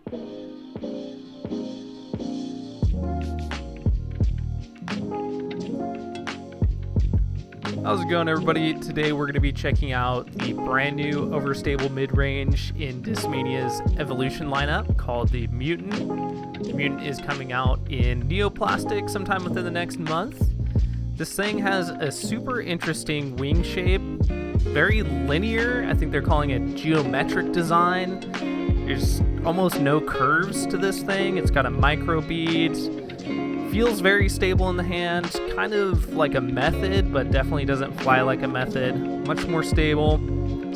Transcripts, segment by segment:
How's it going, everybody? Today we're going to be checking out the brand new overstable mid-range in Discmania's evolution lineup called the Mutant. The Mutant is coming out in neoplastic sometime within the next month. This thing has a super interesting wing shape, very linear. I think they're calling it geometric design. There's almost no curves to this thing. It's got a micro bead. Feels very stable in the hand, kind of like a method, but definitely doesn't fly like a method. Much more stable.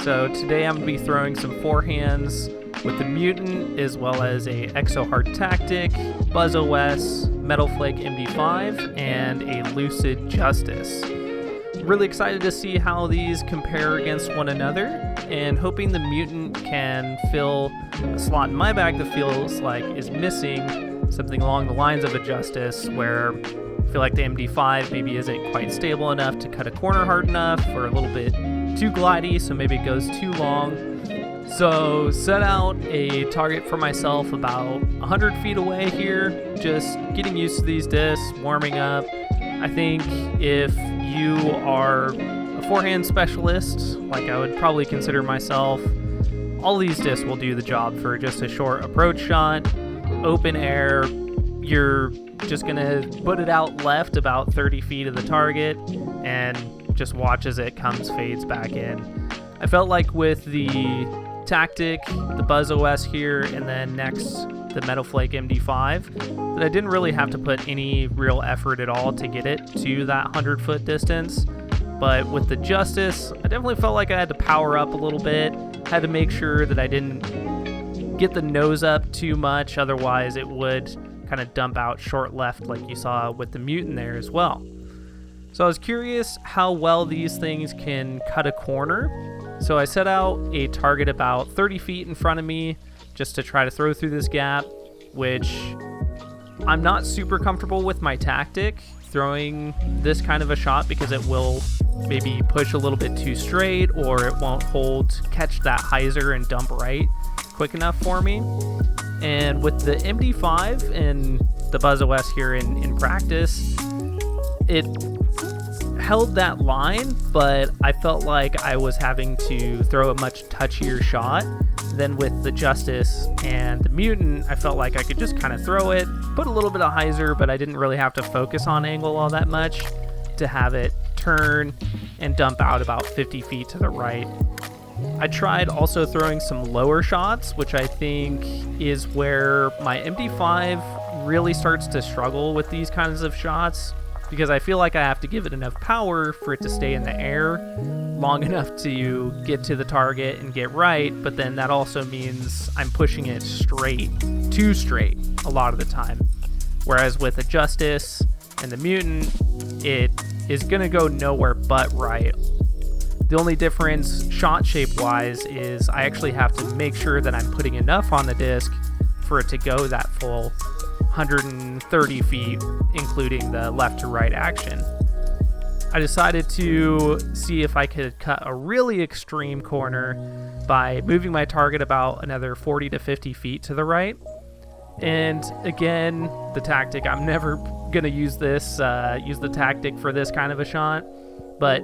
So today I'm going to be throwing some forehands with the Mutant, as well as a Exo Hard Tactic, Buzzz OS, Metal Flake MD5, and a Lucid Justice. Really excited to see how these compare against one another, and hoping the Mutant can fill a slot in my bag that feels like is missing something along the lines of a Justice, where I feel like the MD5 maybe isn't quite stable enough to cut a corner hard enough, or a little bit too glidey, so maybe it goes too long. So set out a target for myself about 100 feet away here, just getting used to these discs, warming up. I think if you are a forehand specialist, like I would probably consider myself, all these discs will do the job for just a short approach shot. Open air, you're just gonna put it out left about 30 feet of the target and just watch as it comes, fades back in. I felt like with the Tactic, the Buzzz OS here, and then next the Metal Flake MD5, that I didn't really have to put any real effort at all to get it to that 100-foot distance. But with the Justice, I definitely felt like I had to power up a little bit, had to make sure that I didn't get the nose up too much, otherwise it would kind of dump out short left like you saw with the Mutant there as well. So I was curious how well these things can cut a corner, so I set out a target about 30 feet in front of me just to try to throw through this gap, which I'm not super comfortable with my Tactic throwing this kind of a shot, because it will maybe push a little bit too straight, or it won't catch that hyzer and dump right quick enough for me. And with the MD5 and the Buzzz OS here in practice, it held that line, but I felt like I was having to throw a much touchier shot than with the Justice and the Mutant. I felt like I could just kind of throw it, put a little bit of hyzer, but I didn't really have to focus on angle all that much to have it turn and dump out about 50 feet to the right. I tried also throwing some lower shots, which I think is where my MD5 really starts to struggle with these kinds of shots, because I feel like I have to give it enough power for it to stay in the air long enough to get to the target and get right, but then that also means I'm pushing it too straight a lot of the time. Whereas with the Justice and the Mutant, it is going to go nowhere but right. The only difference shot shape wise is I actually have to make sure that I'm putting enough on the disc for it to go that full 130 feet, including the left to right action. I decided to see if I could cut a really extreme corner by moving my target about another 40 to 50 feet to the right. And again, the Tactic, I'm never going to use the Tactic for this kind of a shot, but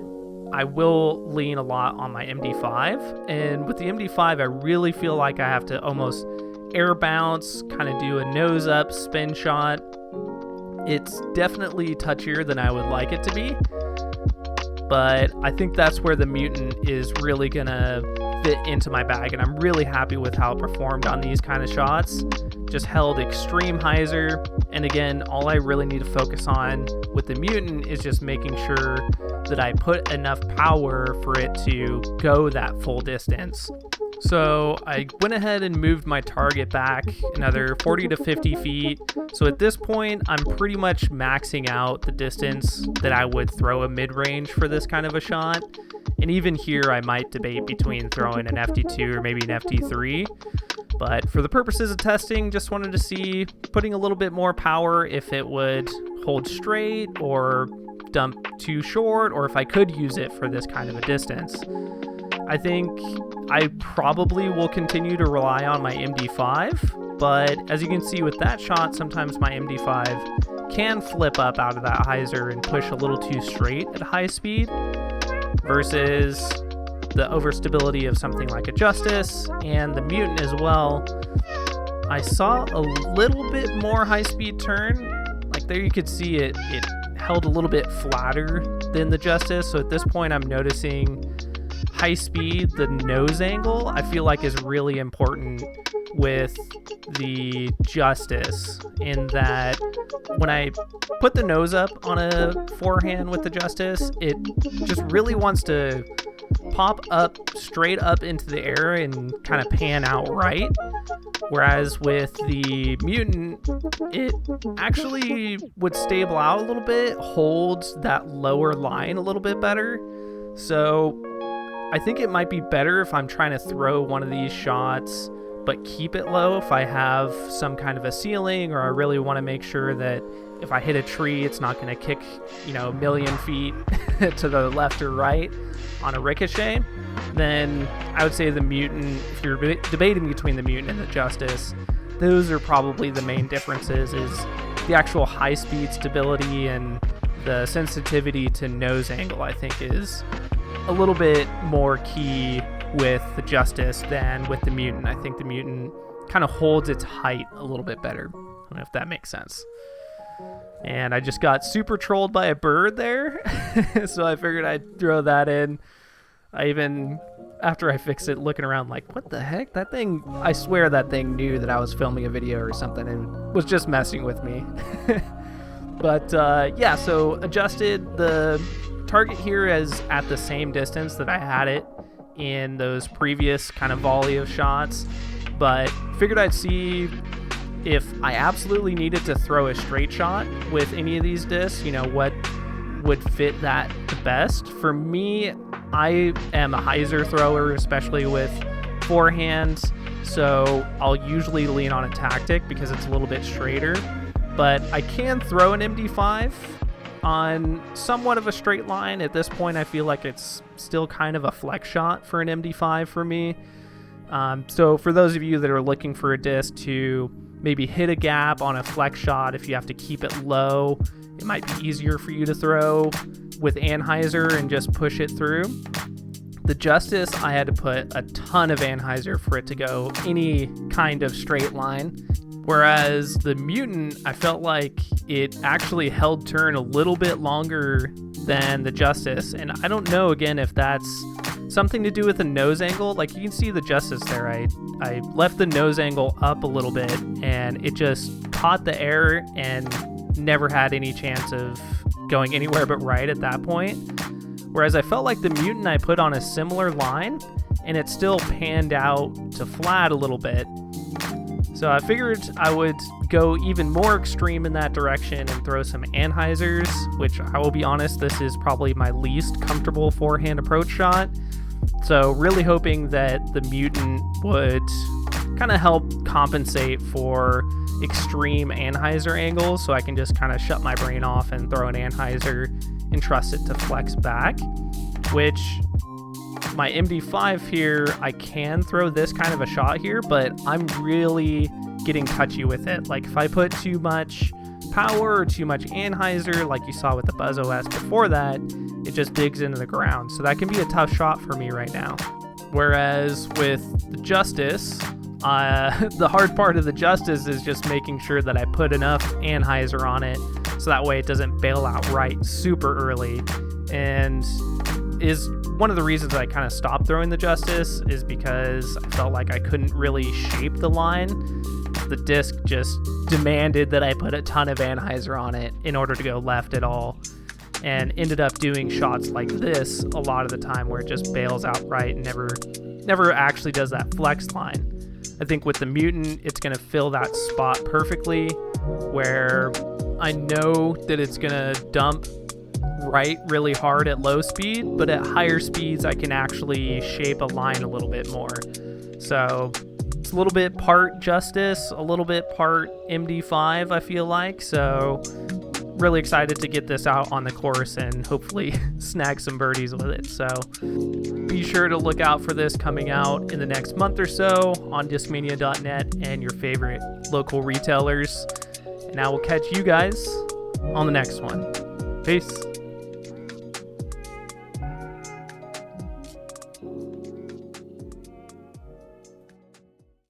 I will lean a lot on my MD5, and with the MD5 I really feel like I have to almost air bounce, kind of do a nose up spin shot. It's definitely touchier than I would like it to be, but I think that's where the Mutant is really gonna fit into my bag, and I'm really happy with how it performed on these kind of shots. Just held extreme hyzer, and again, all I really need to focus on with the Mutant is just making sure that I put enough power for it to go that full distance. So I went ahead and moved my target back another 40 to 50 feet. So at this point, I'm pretty much maxing out the distance that I would throw a mid-range for this kind of a shot. And even here, I might debate between throwing an FD2 or maybe an FD3. But for the purposes of testing, just wanted to see putting a little bit more power, if it would hold straight or dump too short, or if I could use it for this kind of a distance. I think I probably will continue to rely on my MD5, but as you can see with that shot, sometimes my MD5 can flip up out of that hyzer and push a little too straight at high speed versus the overstability of something like a Justice and the Mutant as well. I saw a little bit more high-speed turn. Like there you could see it held a little bit flatter than the Justice. So at this point I'm noticing high speed, the nose angle, I feel like is really important with the Justice, in that when I put the nose up on a forehand with the Justice, it just really wants to pop up straight up into the air and kind of pan out right. Whereas with the Mutant, it actually would stable out a little bit, holds that lower line a little bit better. So I think it might be better if I'm trying to throw one of these shots but keep it low if I have some kind of a ceiling, or I really want to make sure that if I hit a tree, it's not going to kick, a million feet to the left or right on a ricochet. Then I would say the Mutant, if you're debating between the Mutant and the Justice, those are probably the main differences, is the actual high speed stability and the sensitivity to nose angle, I think, is a little bit more key with the Justice than with the Mutant. I think the Mutant kind of holds its height a little bit better. I don't know if that makes sense. And I just got super trolled by a bird there, so I figured I'd throw that in. I even, after I fixed it, looking around like, what the heck? That thing, I swear that thing knew that I was filming a video or something and was just messing with me. But yeah, so adjusted the target here is at the same distance that I had it in those previous kind of volley of shots, but figured I'd see if I absolutely needed to throw a straight shot with any of these discs, what would fit that the best. For me, I am a hyzer thrower, especially with forehand, so I'll usually lean on a tactic because it's a little bit straighter, but I can throw an MD5 on somewhat of a straight line. At this point, I feel like it's still kind of a flex shot for an MD5 for me. So for those of you that are looking for a disc to maybe hit a gap on a flex shot, if you have to keep it low, it might be easier for you to throw with Anhyzer and just push it through. The Justice, I had to put a ton of Anhyzer for it to go any kind of straight line. Whereas the Mutant, I felt like it actually held turn a little bit longer than the Justice. And I don't know, again, if that's something to do with the nose angle. Like you can see the Justice there, I left the nose angle up a little bit and it just caught the air and never had any chance of going anywhere but right at that point. Whereas I felt like the Mutant I put on a similar line and it still panned out to flat a little bit. So I figured I would go even more extreme in that direction and throw some Anhyzers, which I will be honest, this is probably my least comfortable forehand approach shot. So really hoping that the Mutant would kind of help compensate for extreme Anhyzer angles, so I can just kind of shut my brain off and throw an Anhyzer and trust it to flex back, which my MD5 here, I can throw this kind of a shot here, but I'm really getting touchy with it. Like if I put too much power or too much Anhyzer, like you saw with the Buzzz OS before that, it just digs into the ground. So that can be a tough shot for me right now. Whereas with the Justice, the hard part of the Justice is just making sure that I put enough Anhyzer on it so that way it doesn't bail out right super early. And is one of the reasons I kind of stopped throwing the Justice is because I felt like I couldn't really shape the line. The disc just demanded that I put a ton of Anhyzer on it in order to go left at all, and ended up doing shots like this a lot of the time where it just bails out right and never actually does that flex line. I think with the Mutant, it's going to fill that spot perfectly where I know that it's going to dump right really hard at low speed, but at higher speeds I can actually shape a line a little bit more. So it's a little bit part Justice, a little bit part MD5, I feel like. So really excited to get this out on the course and hopefully snag some birdies with it. So be sure to look out for this coming out in the next month or so on discmania.net and your favorite local retailers. And I will catch you guys on the next one. Peace.